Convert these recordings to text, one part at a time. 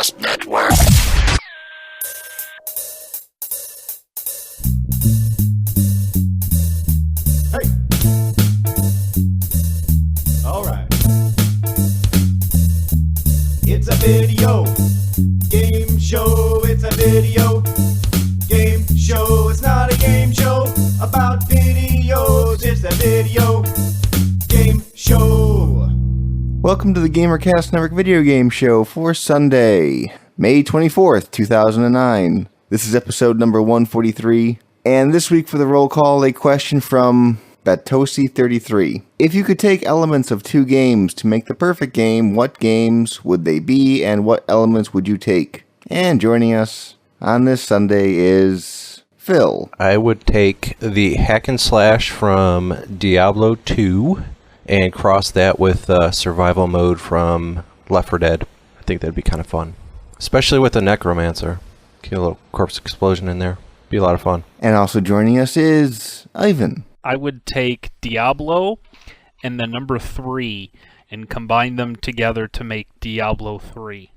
Gamercast Network. Hey. All right. It's a video game show. It's a video game show. It's not a game show about videos. It's a video game show. Welcome to the Gamercast Network video game show for Sunday, May 24th, 2009. This is episode number 143. And this week for the roll call, a question from Batosi33. If you could take elements of two games to make the perfect game, what games would they be and what elements would you take? And joining us on this Sunday is Phil. I would take the hack and slash from Diablo 2 and cross that with survival mode from Left 4 Dead. I think that'd be kind of fun. Especially with the Necromancer. Get a little corpse explosion in there. Be a lot of fun. And also joining us is Ivan. I would take Diablo and the number 3 and combine them together to make Diablo 3.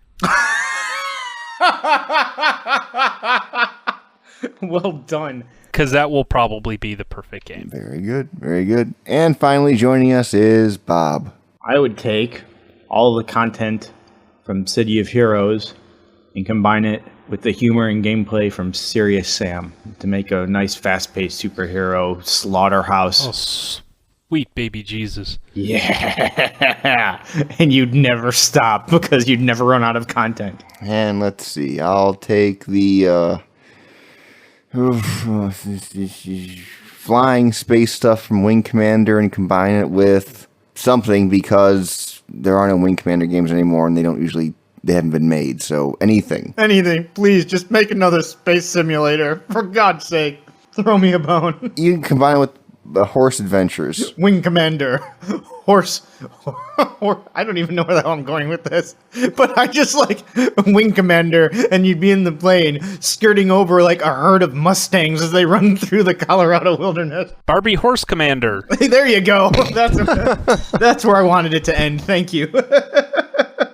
Well done. Because that will probably be the perfect game. Very good, very good. And finally joining us is Bob. I would take all the content from City of Heroes and combine it with the humor and gameplay from Serious Sam to make a nice fast-paced superhero slaughterhouse. Oh, sweet baby Jesus. Yeah. And you'd never stop because you'd never run out of content. And let's see, I'll take the flying space stuff from Wing Commander and combine it with something because there are no Wing Commander games anymore and they haven't been made, so anything. Anything. Please, just make another space simulator. For God's sake. Throw me a bone. You can combine it with the Horse Adventures. Wing Commander. Horse. I don't even know where the hell I'm going with this. But I just like Wing Commander, and you'd be in the plane skirting over like a herd of Mustangs as they run through the Colorado wilderness. Barbie Horse Commander. Hey, there you go. That's where I wanted it to end. Thank you.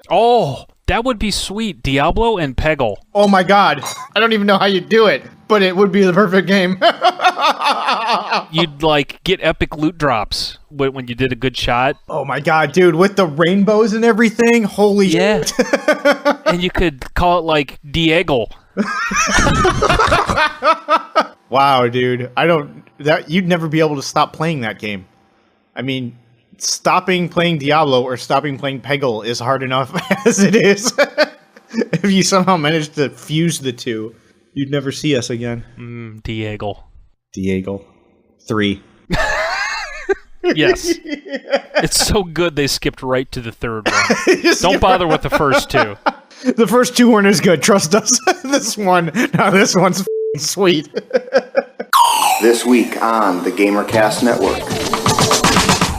Oh, that would be sweet. Diablo and Peggle. Oh my God. I don't even know how you do it, but it would be the perfect game. You'd like get epic loot drops when you did a good shot. Oh my God, dude, with the rainbows and everything. Holy yeah. shit. And you could call it like Diego. Wow, dude. You'd never be able to stop playing that game. I mean, stopping playing Diablo or stopping playing Peggle is hard enough as it is. If you somehow manage to fuse the two, you'd never see us again. Diego. 3. Yes. It's so good they skipped right to the third one. Don't bother with the first two. The first two weren't as good, trust us. This one's sweet. This week on the Gamercast Network.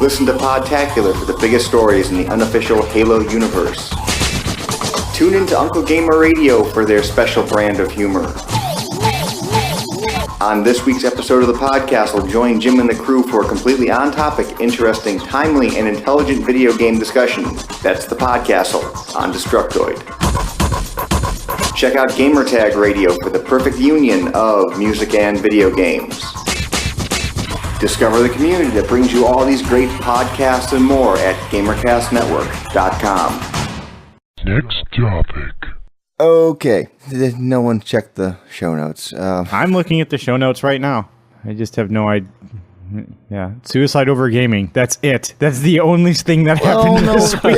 Listen to Podtacular for the biggest stories in the unofficial Halo universe. Tune into Uncle Gamer Radio for their special brand of humor. On this week's episode of the podcast, we'll join Jim and the crew for a completely on-topic, interesting, timely, and intelligent video game discussion. That's the Podcastle on Destructoid. Check out Gamertag Radio for the perfect union of music and video games. Discover the community that brings you all these great podcasts and more at GamerCastNetwork.com. Next topic. Okay, no one checked the show notes. I'm looking at the show notes right now. I just have no idea. Yeah, suicide over gaming. That's it. That's the only thing that happened this week.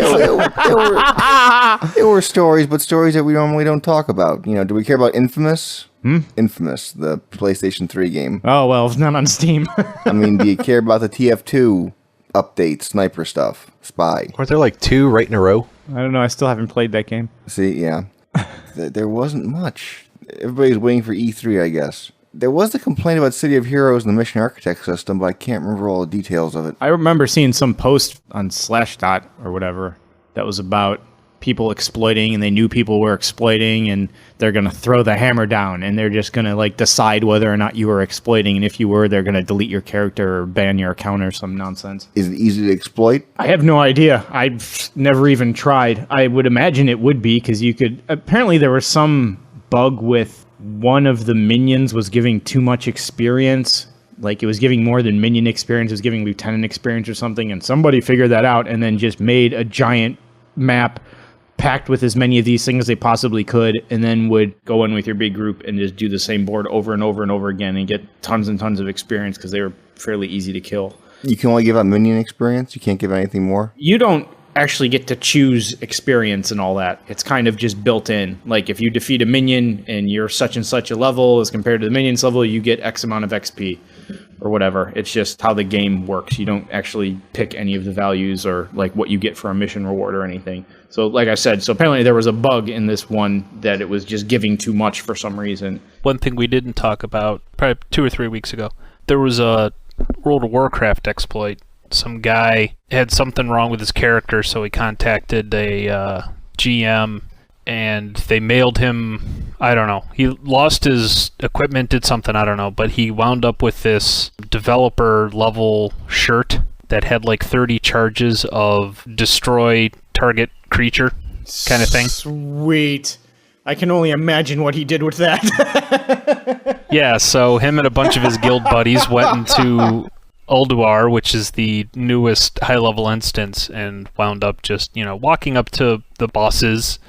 There were stories, but stories that we normally don't talk about. You know, do we care about Infamous? Infamous, the PlayStation 3 game. Oh, well, it's not on Steam. I mean, do you care about the TF2 update, sniper stuff, spy? Aren't there like 2 right in a row? I don't know. I still haven't played that game. See, yeah. There wasn't much. Everybody's waiting for E3, I guess. There was a complaint about City of Heroes and the Mission Architect system, but I can't remember all the details of it. I remember seeing some post on Slashdot or whatever that was about people exploiting, and they knew people were exploiting, and they're going to throw the hammer down, and they're just going to like decide whether or not you were exploiting, and if you were, they're going to delete your character or ban your account or some nonsense. Is it easy to exploit? I have no idea. I've never even tried. I would imagine it would be, because you could... Apparently there was some bug with one of the minions was giving too much experience. Like, it was giving more than minion experience. It was giving lieutenant experience or something, and somebody figured that out and then just made a giant map packed with as many of these things as they possibly could, and then would go in with your big group and just do the same board over and over and over again and get tons and tons of experience because they were fairly easy to kill. You can only give out minion experience? You can't give anything more? You don't actually get to choose experience and all that. It's kind of just built in. Like, if you defeat a minion and you're such and such a level as compared to the minion's level, you get X amount of XP or whatever. It's just how the game works. You don't actually pick any of the values or like what you get for a mission reward or anything. So like I said, so apparently there was a bug in this one that it was just giving too much for some reason. One thing we didn't talk about, probably 2 or 3 weeks ago, there was a World of Warcraft exploit. Some guy had something wrong with his character, so he contacted a GM, and they mailed him, I don't know, he lost his equipment, did something, I don't know, but he wound up with this developer level shirt that had like 30 charges of destroy target creature kind of thing. Sweet. I can only imagine what he did with that. Yeah, so him and a bunch of his guild buddies went into Ulduar, which is the newest high-level instance, and wound up just, walking up to the bosses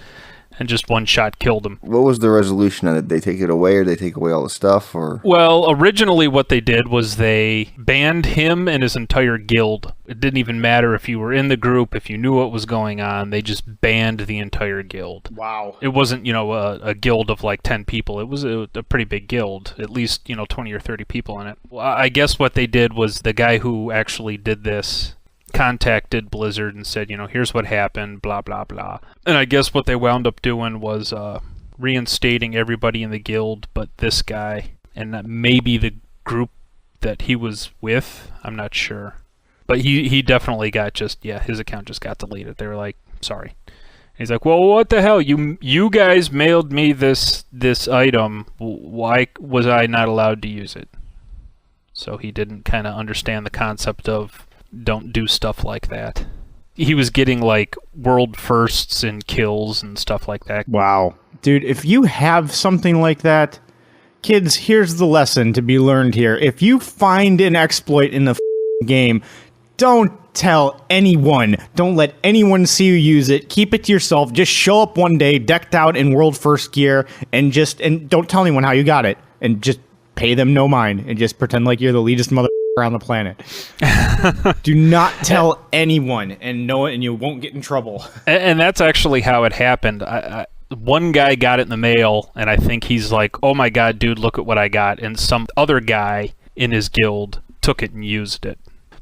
and just one-shot killed him. What was the resolution on it? Did they take it away, or did they take away all the stuff, or? Well, originally what they did was they banned him and his entire guild. It didn't even matter if you were in the group, if you knew what was going on, they just banned the entire guild. Wow. It wasn't, a guild of like 10 people. It was a pretty big guild, at least, 20 or 30 people in it. Well, I guess what they did was the guy who actually did this contacted Blizzard and said, here's what happened, blah, blah, blah. And I guess what they wound up doing was reinstating everybody in the guild but this guy, and maybe the group that he was with. I'm not sure. But he definitely got his account just got deleted. They were like, sorry. He's like, well, what the hell? You guys mailed me this item. Why was I not allowed to use it? So he didn't kind of understand the concept of don't do stuff like that. He was getting like world firsts and kills and stuff like that. Wow. Dude, if you have something like that, kids, here's the lesson to be learned here. If you find an exploit in the game, don't tell anyone. Don't let anyone see you use it. Keep it to yourself. Just show up one day decked out in world first gear and don't tell anyone how you got it. And just pay them no mind and just pretend like you're the leadest mother on the planet. Do not tell anyone, and you won't get in trouble. And that's actually how it happened. One guy got it in the mail, and I think he's like, oh my god, dude, look at what I got. And some other guy in his guild took it and used it.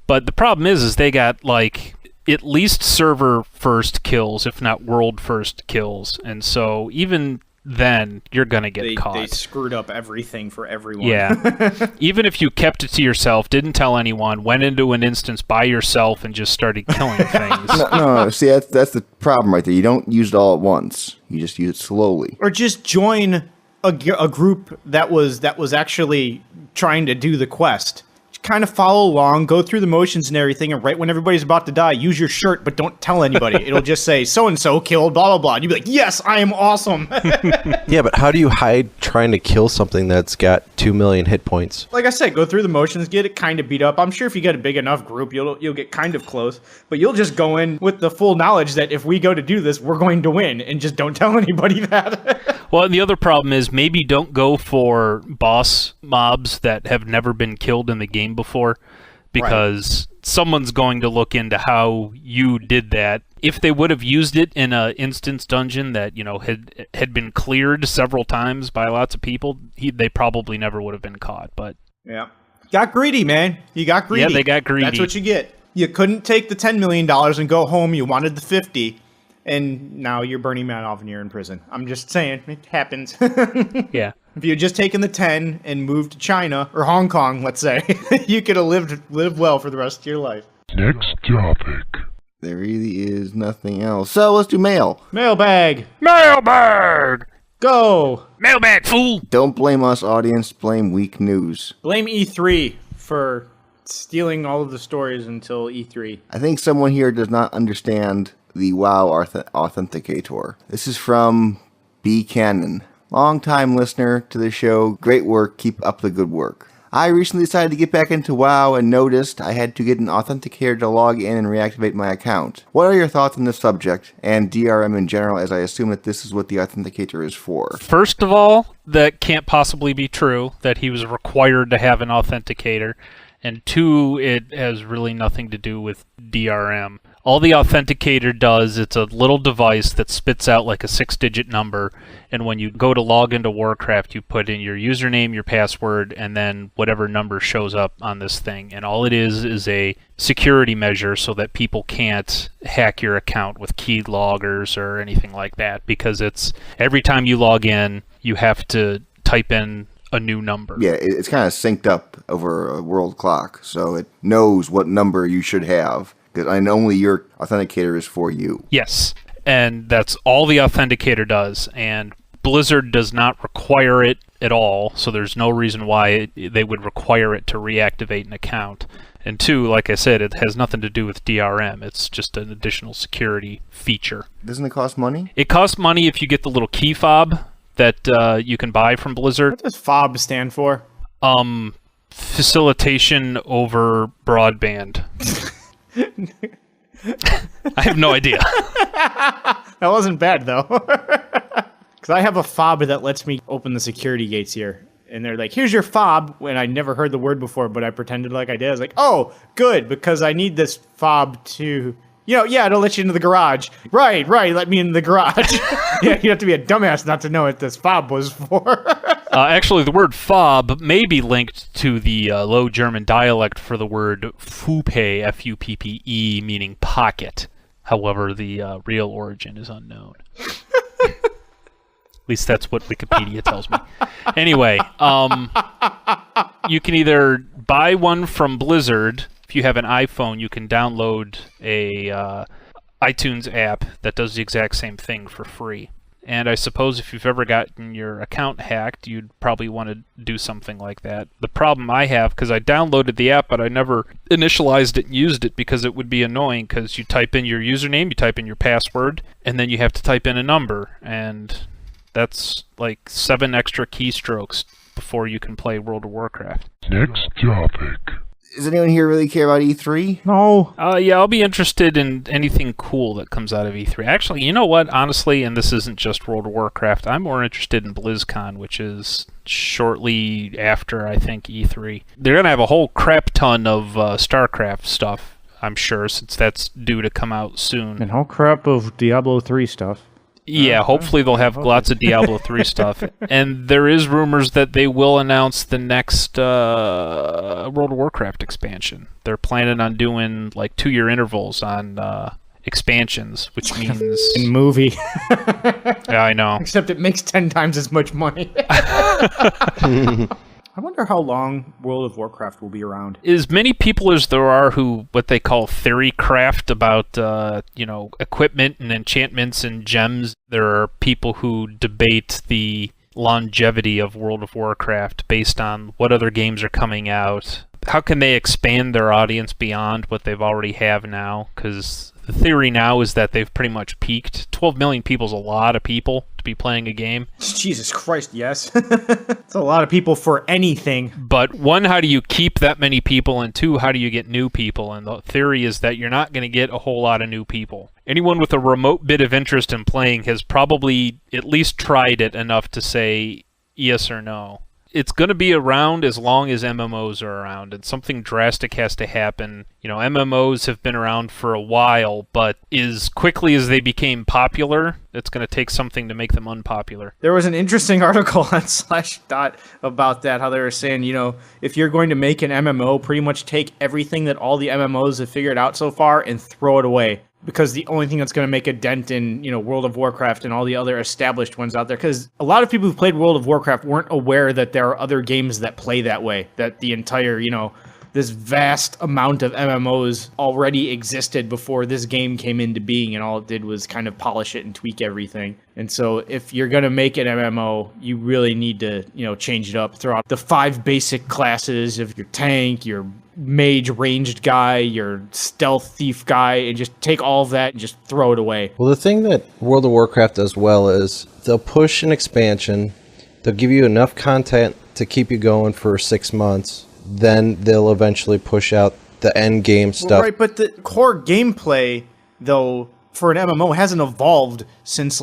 But the problem is they got like at least server first kills, if not world first kills. And so even then you're gonna get caught. They screwed up everything for everyone. Yeah. Even if you kept it to yourself, didn't tell anyone, went into an instance by yourself and just started killing things. No, see, that's the problem right there. You don't use it all at once. You just use it slowly. Or just join a group that was actually trying to do the quest. Kind of follow along, go through the motions and everything, and right when everybody's about to die, use your shirt, but don't tell anybody. It'll just say, so-and-so killed, blah, blah, blah. And you'll be like, yes, I am awesome. Yeah, but how do you hide trying to kill something that's got 2 million hit points? Like I said, go through the motions, get it kind of beat up. I'm sure if you get a big enough group, you'll get kind of close. But you'll just go in with the full knowledge that if we go to do this, we're going to win, and just don't tell anybody that. Well, and the other problem is maybe don't go for boss mobs that have never been killed in the game before, because someone's going to look into how you did that. If they would have used it in an instance dungeon that had been cleared several times by lots of people, they probably never would have been caught. But yeah, got greedy, man. You got greedy. Yeah, they got greedy. That's what you get. You couldn't take the $10 million and go home. You wanted the 50. And now you're Burning Man off and you're in prison. I'm just saying, it happens. Yeah. If you had just taken the 10 and moved to China, or Hong Kong, let's say, you could have lived well for the rest of your life. Next topic. There really is nothing else. So let's do mail. Mailbag. Mailbag! Go. Mailbag, fool! Don't blame us, audience. Blame weak news. Blame E3 for stealing all of the stories until E3. I think someone here does not understand the WoW Authenticator. This is from B. Cannon. Long-time listener to the show. Great work. Keep up the good work. I recently decided to get back into WoW and noticed I had to get an authenticator to log in and reactivate my account. What are your thoughts on this subject and DRM in general, as I assume that this is what the authenticator is for? First of all, that can't possibly be true, that he was required to have an authenticator. And two, it has really nothing to do with DRM. All the authenticator does, it's a little device that spits out like a 6-digit number, and when you go to log into Warcraft, you put in your username, your password, and then whatever number shows up on this thing. And all it is a security measure so that people can't hack your account with key loggers or anything like that, because it's every time you log in, you have to type in a new number. Yeah, it's kind of synced up over a world clock, so it knows what number you should have. And only your authenticator is for you. Yes, and that's all the authenticator does, and Blizzard does not require it at all, so there's no reason why they would require it to reactivate an account. And two, like I said, it has nothing to do with DRM. It's just an additional security feature. Doesn't it cost money? It costs money if you get the little key fob that you can buy from Blizzard. What does FOB stand for? Facilitation over broadband. I have no idea. That wasn't bad, though. Because I have a fob that lets me open the security gates here. And they're like, here's your fob. When I never heard the word before, but I pretended like I did. I was like, oh, good, because I need this fob to... it'll let you into the garage. Right, let me in the garage. Yeah, you have to be a dumbass not to know what this fob was for. Actually, the word fob may be linked to the Low German dialect for the word Fuppe, F-U-P-P-E, meaning pocket. However, the real origin is unknown. At least that's what Wikipedia tells me. Anyway, you can either buy one from Blizzard. If you have an iPhone, you can download a iTunes app that does the exact same thing for free. And I suppose if you've ever gotten your account hacked, you'd probably want to do something like that. The problem I have, because I downloaded the app, but I never initialized it and used it because it would be annoying, because you type in your username, you type in your password, and then you have to type in a number. And that's like 7 extra keystrokes before you can play World of Warcraft. Next topic. Does anyone here really care about E3? No. Yeah, I'll be interested in anything cool that comes out of E3. Actually, you know what? Honestly, and this isn't just World of Warcraft, I'm more interested in Blizzcon, which is shortly after, I think, E3. They're going to have a whole crap ton of StarCraft stuff, I'm sure, since that's due to come out soon. And whole crap of Diablo 3 stuff. Yeah, hopefully they'll have lots of Diablo 3 stuff. And there is rumors that they will announce the next World of Warcraft expansion. They're planning on doing like 2-year intervals on expansions, which means... In movie. Yeah, I know. Except it makes 10 times as much money. I wonder how long World of Warcraft will be around. As many people as there are who, what they call theory craft about, equipment and enchantments and gems, there are people who debate the longevity of World of Warcraft based on what other games are coming out. How can they expand their audience beyond what they've already have now? Because the theory now is that they've pretty much peaked. 12 million people is a lot of people to be playing a game. Jesus Christ, yes. It's a lot of people for anything. But one, how do you keep that many people? And two, how do you get new people? And the theory is that you're not going to get a whole lot of new people. Anyone with a remote bit of interest in playing has probably at least tried it enough to say yes or no. It's going to be around as long as MMOs are around, and something drastic has to happen. MMOs have been around for a while, but as quickly as they became popular, it's going to take something to make them unpopular. There was an interesting article on Slashdot about that, how they were saying, if you're going to make an MMO, pretty much take everything that all the MMOs have figured out so far and throw it away. Because the only thing that's going to make a dent in, World of Warcraft and all the other established ones out there, because a lot of people who played World of Warcraft weren't aware that there are other games that play that way, that the entire, this vast amount of MMOs already existed before this game came into being, and all it did was kind of polish it and tweak everything. And so if you're going to make an MMO, you really need to, change it up. Throw out the 5 basic classes of your tank, your mage ranged guy, your stealth thief guy, and just take all of that and just throw it away. Well, the thing that World of Warcraft does well is they'll push an expansion, they'll give you enough content to keep you going for 6 months, then they'll eventually push out the end game stuff. Well, right, but the core gameplay, though, for an MMO hasn't evolved since,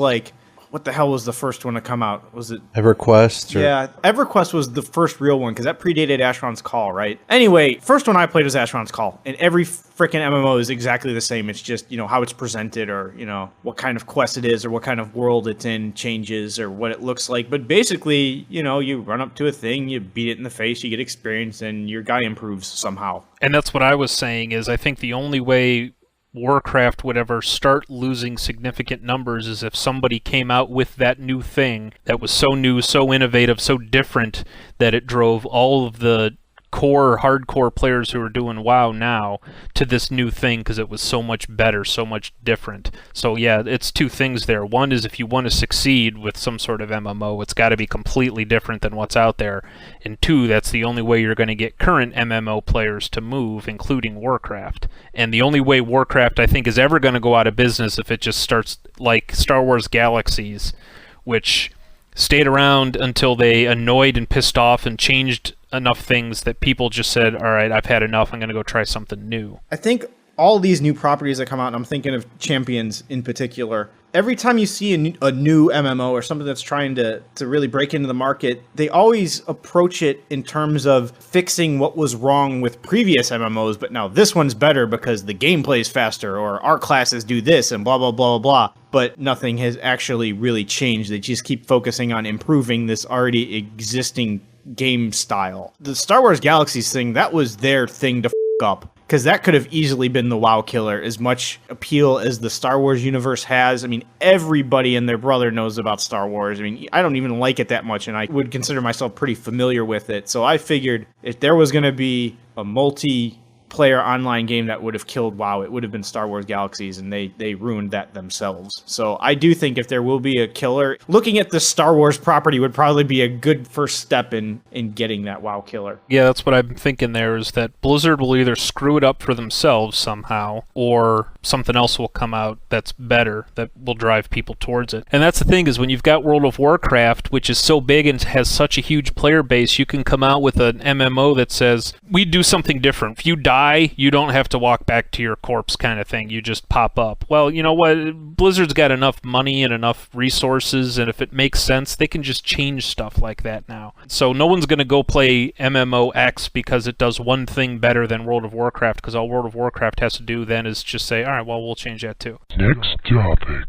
what the hell was the first one to come out? Was it EverQuest? Yeah, EverQuest was the first real one, because that predated Asheron's Call, right? Anyway, first one I played was Asheron's Call, and every freaking MMO is exactly the same. It's just, how it's presented, or, what kind of quest it is, or what kind of world it's in changes, or what it looks like. But basically, you run up to a thing, you beat it in the face, you get experience, and your guy improves somehow. And that's what I was saying, is I think the only way Warcraft would ever start losing significant numbers is if somebody came out with that new thing that was so new, so innovative, so different that it drove all of the hardcore players who are doing WoW now to this new thing because it was so much better, so much different. So yeah, it's two things there. One is if you want to succeed with some sort of MMO, it's got to be completely different than what's out there. And two, that's the only way you're going to get current MMO players to move, including Warcraft. And the only way Warcraft, I think, is ever going to go out of business if it just starts like Star Wars Galaxies, which stayed around until they annoyed and pissed off and changed enough things that people just said, all right, I've had enough, I'm going to go try something new. I think all these new properties that come out, and I'm thinking of Champions in particular, every time you see a new MMO or something that's trying to really break into the market, they always approach it in terms of fixing what was wrong with previous MMOs, but now this one's better because the gameplay is faster, or our classes do this, and blah, blah, blah, blah, blah. But nothing has actually really changed. They just keep focusing on improving this already existing game style. The Star Wars Galaxies thing, that was their thing to f*** up. Because that could have easily been the WoW killer. As much appeal as the Star Wars universe has, I mean, everybody and their brother knows about Star Wars. I mean, I don't even like it that much, and I would consider myself pretty familiar with it. So I figured if there was going to be a multiplayer online game that would have killed WoW, it would have been Star Wars Galaxies, and they ruined that themselves. So I do think if there will be a killer, looking at the Star Wars property would probably be a good first step in getting that WoW killer. Yeah, that's what I'm thinking there, is that Blizzard will either screw it up for themselves somehow, or something else will come out that's better, that will drive people towards it. And that's the thing, is when you've got World of Warcraft, which is so big and has such a huge player base, you can come out with an MMO that says, we do something different. If you die, you don't have to walk back to your corpse kind of thing. You just pop up. Well, you know what? Blizzard's got enough money and enough resources, and if it makes sense, they can just change stuff like that now. So no one's going to go play MMO X because it does one thing better than World of Warcraft, because all World of Warcraft has to do then is just say, all right, well, we'll change that too. Next topic.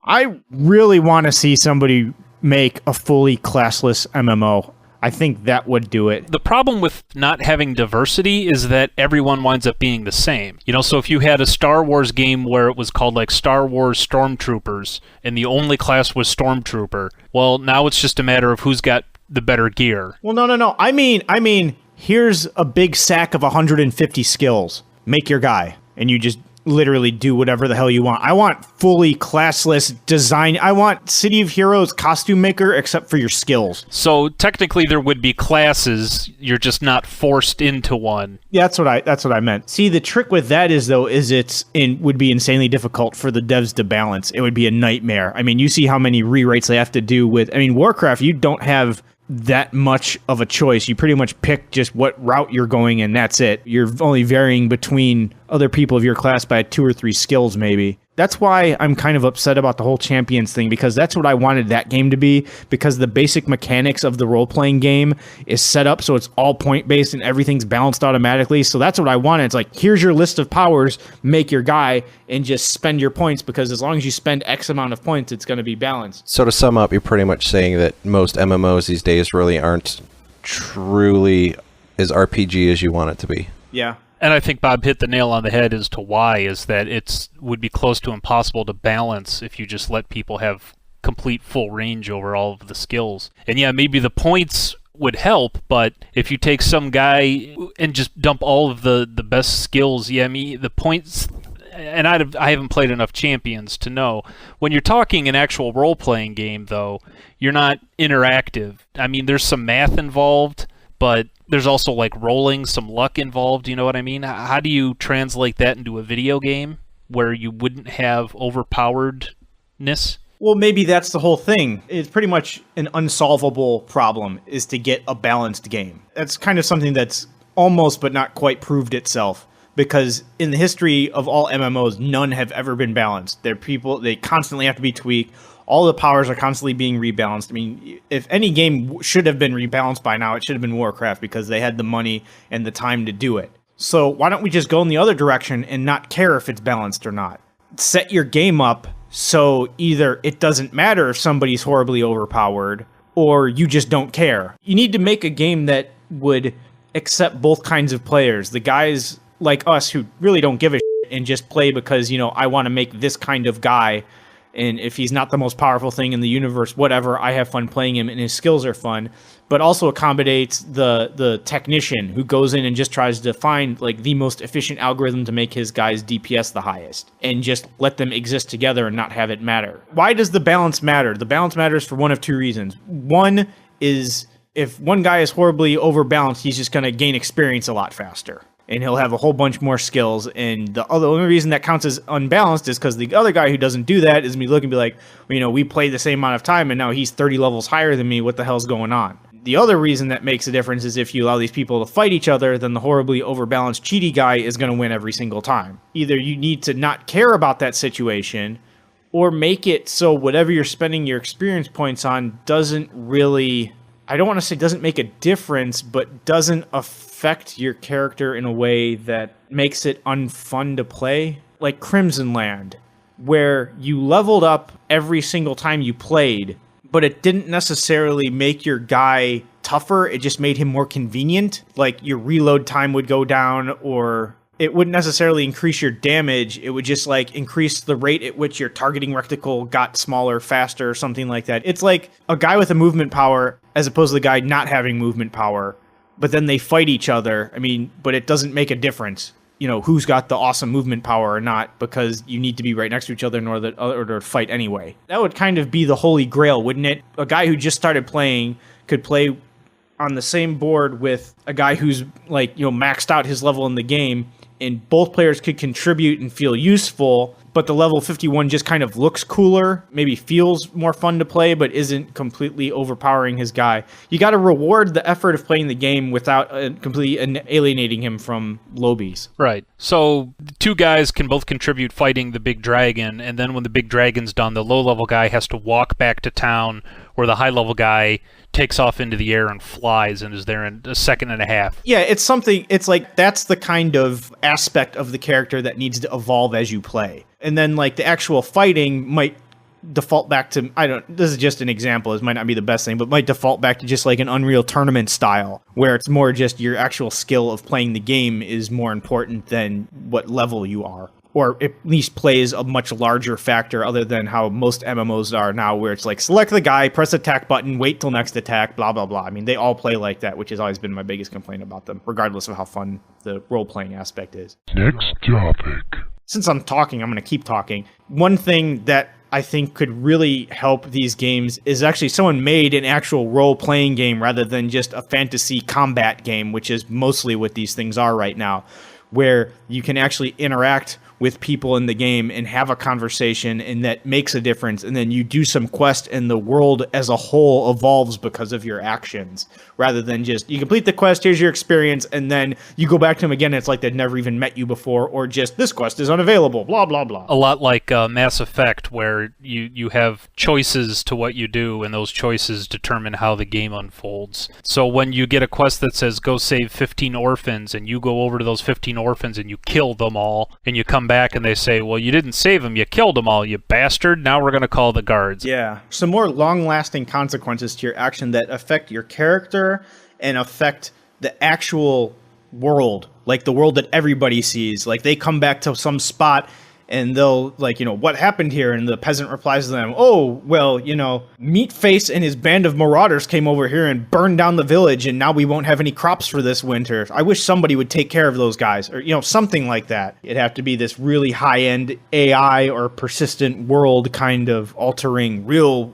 I really want to see somebody make a fully classless MMO. I think that would do it. The problem with not having diversity is that everyone winds up being the same. So if you had a Star Wars game where it was called like Star Wars Stormtroopers, and the only class was Stormtrooper, well, now it's just a matter of who's got the better gear. Well, no. I mean, here's a big sack of 150 skills. Make your guy, and you just literally do whatever the hell you want. I want fully classless design. I want City of Heroes costume maker, except for your skills. So technically there would be classes, you're just not forced into one. Yeah, that's what I meant. See, the trick with that is would be insanely difficult for the devs to balance. It would be a nightmare. I mean, you see how many rewrites they have to do with, Warcraft, you don't have that much of a choice. You pretty much pick just what route you're going, and that's it. You're only varying between other people of your class by 2 or 3 skills, maybe. That's why I'm kind of upset about the whole Champions thing, because that's what I wanted that game to be, because the basic mechanics of the role-playing game is set up so it's all point-based and everything's balanced automatically. So that's what I wanted. It's like, here's your list of powers, make your guy, and just spend your points, because as long as you spend X amount of points, it's going to be balanced. So to sum up, you're pretty much saying that most MMOs these days really aren't truly as RPG as you want it to be. Yeah. And I think Bob hit the nail on the head as to why, is that would be close to impossible to balance if you just let people have complete full range over all of the skills. And yeah, maybe the points would help, but if you take some guy and just dump all of the best skills, yeah, the points, and I haven't played enough Champions to know. When you're talking an actual role-playing game, though, you're not interactive. I mean, there's some math involved, but there's also like rolling, some luck involved, you know what I mean? How do you translate that into a video game where you wouldn't have overpoweredness? Well, maybe that's the whole thing. It's pretty much an unsolvable problem, is to get a balanced game. That's kind of something that's almost but not quite proved itself, because in the history of all MMOs, none have ever been balanced. They constantly have to be tweaked. All the powers are constantly being rebalanced. I mean, if any game should have been rebalanced by now, it should have been Warcraft, because they had the money and the time to do it. So why don't we just go in the other direction and not care if it's balanced or not? Set your game up so either it doesn't matter if somebody's horribly overpowered, or you just don't care. You need to make a game that would accept both kinds of players. The guys like us who really don't give a shit and just play because, I want to make this kind of guy, and if he's not the most powerful thing in the universe, whatever, I have fun playing him and his skills are fun. But also accommodates the technician who goes in and just tries to find like the most efficient algorithm to make his guy's DPS the highest, and just let them exist together and not have it matter. Why does the balance matter? The balance matters for one of two reasons. One is, if one guy is horribly overbalanced, he's just going to gain experience a lot faster, and he'll have a whole bunch more skills. And the only reason that counts as unbalanced is because the other guy who doesn't do that is me looking and be like, we played the same amount of time and now he's 30 levels higher than me. What the hell's going on? The other reason that makes a difference is if you allow these people to fight each other, then the horribly overbalanced cheaty guy is going to win every single time. Either you need to not care about that situation, or make it so whatever you're spending your experience points on doesn't really, I don't want to say doesn't make a difference, but doesn't affect your character in a way that makes it unfun to play. Like Crimson Land, where you leveled up every single time you played, but it didn't necessarily make your guy tougher. It just made him more convenient. Like your reload time would go down, or it wouldn't necessarily increase your damage. It would just like increase the rate at which your targeting reticle got smaller, faster, or something like that. It's like a guy with a movement power as opposed to the guy not having movement power, but then they fight each other. I mean, but it doesn't make a difference, who's got the awesome movement power or not, because you need to be right next to each other in order to fight anyway. That would kind of be the holy grail, wouldn't it? A guy who just started playing could play on the same board with a guy who's like, maxed out his level in the game, and both players could contribute and feel useful, but the level 51 just kind of looks cooler, maybe feels more fun to play, but isn't completely overpowering his guy. You got to reward the effort of playing the game without completely alienating him from lobies. Right. So two guys can both contribute fighting the big dragon, and then when the big dragon's done, the low-level guy has to walk back to town, where the high-level guy takes off into the air and flies and is there in a second and a half. Yeah, it's like that's the kind of aspect of the character that needs to evolve as you play. And then like the actual fighting might default back to, this is just an example, this might not be the best thing, but might default back to just like an Unreal Tournament style, where it's more just your actual skill of playing the game is more important than what level you are. Or at least plays a much larger factor, other than how most MMOs are now, where it's like, select the guy, press attack button, wait till next attack, blah, blah, blah. I mean, they all play like that, which has always been my biggest complaint about them, regardless of how fun the role-playing aspect is. Next topic. Since I'm talking, I'm going to keep talking. One thing that I think could really help these games is actually someone made an actual role-playing game rather than just a fantasy combat game, which is mostly what these things are right now, where you can actually interact with people in the game and have a conversation, and that makes a difference, and then you do some quest and the world as a whole evolves because of your actions, rather than just you complete the quest, here's your experience, and then you go back to them again and it's like they'd never even met you before, or just this quest is unavailable, blah blah blah. A lot like Mass Effect, where you have choices to what you do, and those choices determine how the game unfolds. So when you get a quest that says go save 15 orphans, and you go over to those 15 orphans and you kill them all, and you come back and they say, well, you didn't save them, you killed them all, you bastard, now we're going to call the guards. Yeah. Some more long-lasting consequences to your action that affect your character and affect the actual world, like the world that everybody sees. Like they come back to some spot and they'll like, what happened here? And the peasant replies to them, oh, well, Meatface and his band of marauders came over here and burned down the village, and now we won't have any crops for this winter. I wish somebody would take care of those guys, or, something like that. It'd have to be this really high-end AI or persistent world kind of altering real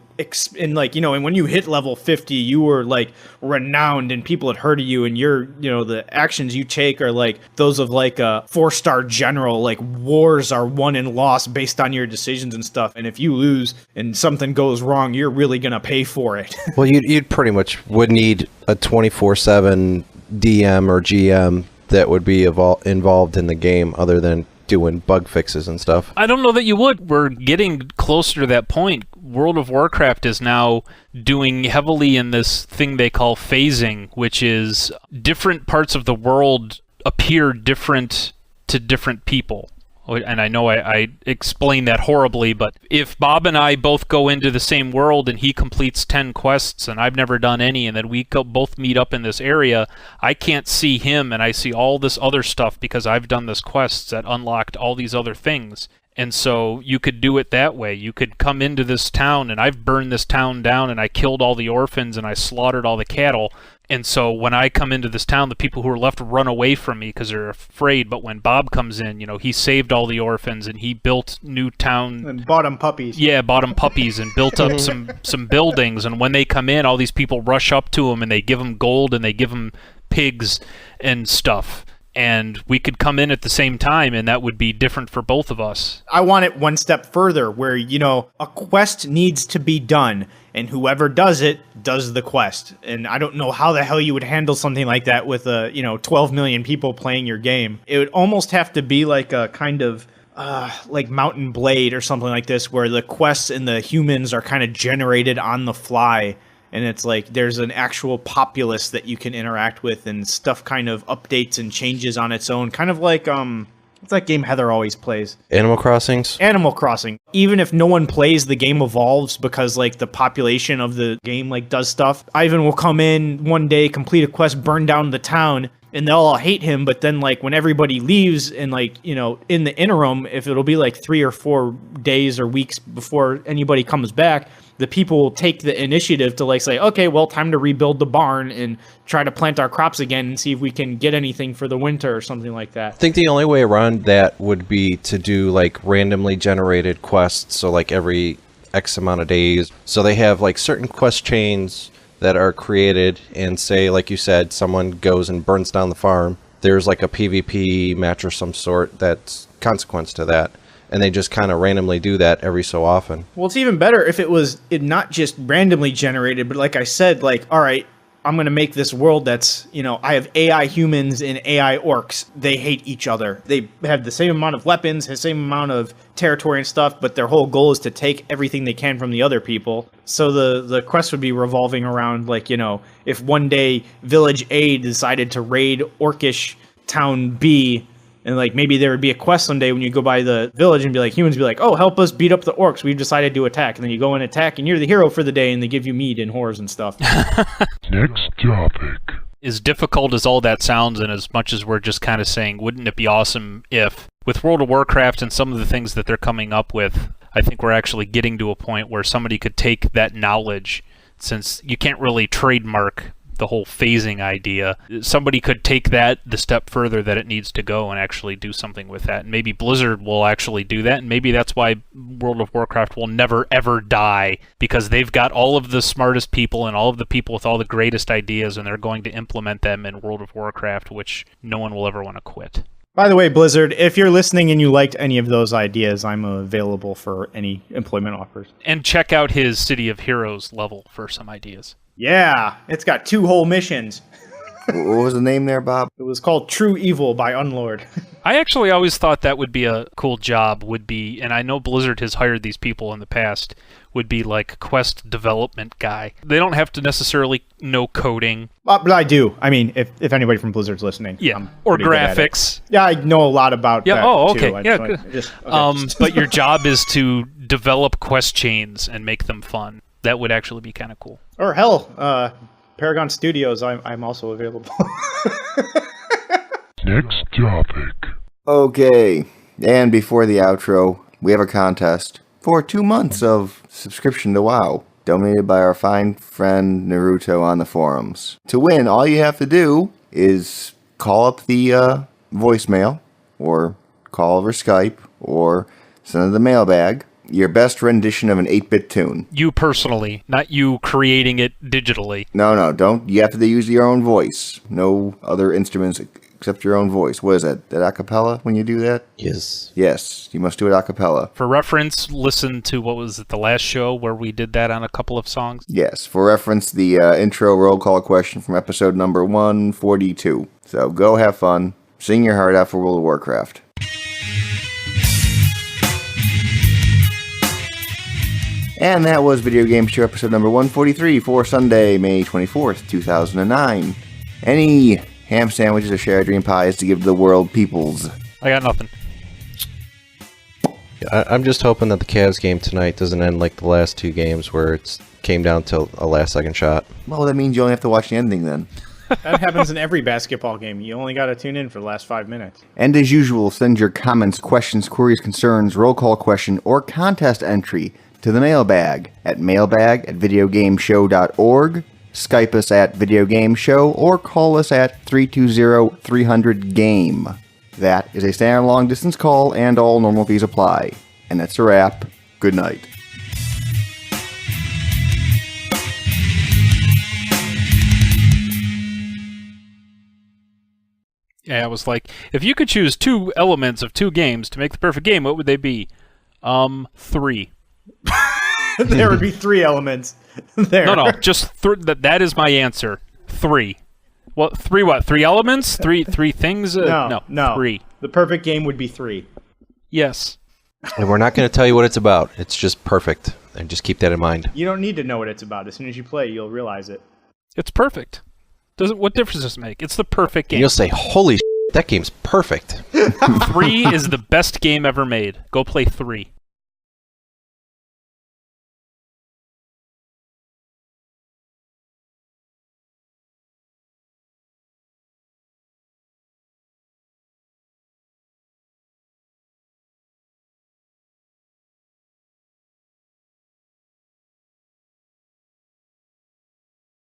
and and when you hit level 50, you were like renowned and people had heard of you, and the actions you take are like those of like a 4-star general. Like wars are won and lost based on your decisions and stuff, and if you lose and something goes wrong, you're really gonna pay for it. Well, you'd pretty much would need a 24/7 DM or GM that would be involved in the game, other than doing bug fixes and stuff. I don't know that you would. We're getting closer to that point. World of Warcraft is now doing heavily in this thing they call phasing, which is different parts of the world appear different to different people. And I know I explained that horribly, but if Bob and I both go into the same world and he completes 10 quests and I've never done any, and then we both meet up in this area, I can't see him and I see all this other stuff because I've done this quests that unlocked all these other things. And so you could do it that way. You could come into this town, and I've burned this town down, and I killed all the orphans, and I slaughtered all the cattle. And so when I come into this town, the people who are left run away from me because they're afraid. But when Bob comes in, he saved all the orphans, and he built new town. And bought them puppies. Yeah, bought them puppies and built up some buildings. And when they come in, all these people rush up to him, and they give him gold, and they give him pigs and stuff. And we could come in at the same time, and that would be different for both of us. I want it one step further, where, a quest needs to be done, and whoever does it does the quest. And I don't know how the hell you would handle something like that with 12 million people playing your game. It would almost have to be like a kind of like Mountain Blade or something like this, where the quests and the humans are kind of generated on the fly. And it's like there's an actual populace that you can interact with, and stuff kind of updates and changes on its own. Kind of like, what's that game Heather always plays? Animal Crossings? Animal Crossing. Even if no one plays, the game evolves because like the population of the game like does stuff. Ivan will come in one day, complete a quest, burn down the town, and they'll all hate him. But then like when everybody leaves and like, in the interim, if it'll be like 3 or 4 days or weeks before anybody comes back, the people will take the initiative to like say, okay, well, time to rebuild the barn and try to plant our crops again and see if we can get anything for the winter or something like that. I think the only way around that would be to do like randomly generated quests. So like every X amount of days. So they have like certain quest chains that are created, and say, like you said, someone goes and burns down the farm. There's like a PvP match or some sort that's consequence to that. And they just kind of randomly do that every so often. Well, it's even better if it not just randomly generated, but like I said, like, all right, I'm going to make this world that's, I have AI humans and AI orcs. They hate each other. They have the same amount of weapons, the same amount of territory and stuff, but their whole goal is to take everything they can from the other people. So the quest would be revolving around, like, if one day Village A decided to raid Orcish Town B, and like maybe there would be a quest someday when you go by the village and be like, humans be like, oh, help us beat up the orcs. We've decided to attack. And then you go and attack, and you're the hero for the day, and they give you meat and whores and stuff. Next topic. As difficult as all that sounds, and as much as we're just kind of saying, wouldn't it be awesome if, with World of Warcraft and some of the things that they're coming up with, I think we're actually getting to a point where somebody could take that knowledge, since you can't really trademark the whole phasing idea, somebody could take that the step further that it needs to go and actually do something with that. And maybe Blizzard will actually do that, and maybe that's why World of Warcraft will never ever die, because they've got all of the smartest people and all of the people with all the greatest ideas, and they're going to implement them in World of Warcraft, which no one will ever want to quit. By the way, Blizzard, if you're listening and you liked any of those ideas, I'm available for any employment offers. And check out his City of Heroes level for some ideas. Yeah, it's got 2 whole missions. What was the name there, Bob? It was called True Evil by Unlord. I actually always thought that would be a cool job, and I know Blizzard has hired these people in the past, would be like quest development guy. They don't have to necessarily know coding. But I do. I mean, if anybody from Blizzard's listening. Yeah, or graphics. Yeah, I know a lot about that, okay. too. Yeah, good. But your job is to develop quest chains and make them fun. That would actually be kind of cool. Or hell, Paragon Studios, I'm also available. Next topic. Okay, And before the outro, we have a contest for 2 months of subscription to WoW, donated by our fine friend Naruto on the forums. To win, all you have to do is call up the voicemail, or call over Skype, or send the mailbag, your best rendition of an 8-bit tune. You personally, not you creating it digitally. No, don't. You have to use your own voice. No other instruments except your own voice. What is that? That a cappella when you do that? Yes. Yes, you must do it a cappella. For reference, listen to, what was it, the last show where we did that on a couple of songs? Yes, for reference, the intro roll call question from episode number 142. So go have fun. Sing your heart out for World of Warcraft. And that was Video Game Show episode number 143 for Sunday, May 24th, 2009. Any ham sandwiches or share dream pies to give to the world peoples? I got nothing. I'm just hoping that the Cavs game tonight doesn't end like the last two games where it came down to a last-second shot. Well, that means you only have to watch the ending then. That happens in every basketball game. You only got to tune in for the last 5 minutes. And as usual, send your comments, questions, queries, concerns, roll call question, or contest entry to the mailbag at mailbag@videogameshow.org, Skype us at videogameshow, or call us at 320-300-GAME. That is a standard long-distance call, and all normal fees apply. And that's a wrap. Good night. Yeah, it was like, if you could choose two elements of two games to make the perfect game, what would they be? 3. There would be 3 elements there. No, just that is my answer. 3. Well, 3 what? 3 elements? 3 things? No. 3. The perfect game would be 3. Yes. And we're not going to tell you what it's about. It's just perfect. And just keep that in mind. You don't need to know what it's about. As soon as you play, you'll realize it. It's perfect. What difference does it make? It's the perfect game. And you'll say, holy that game's perfect. 3 is the best game ever made. Go play 3.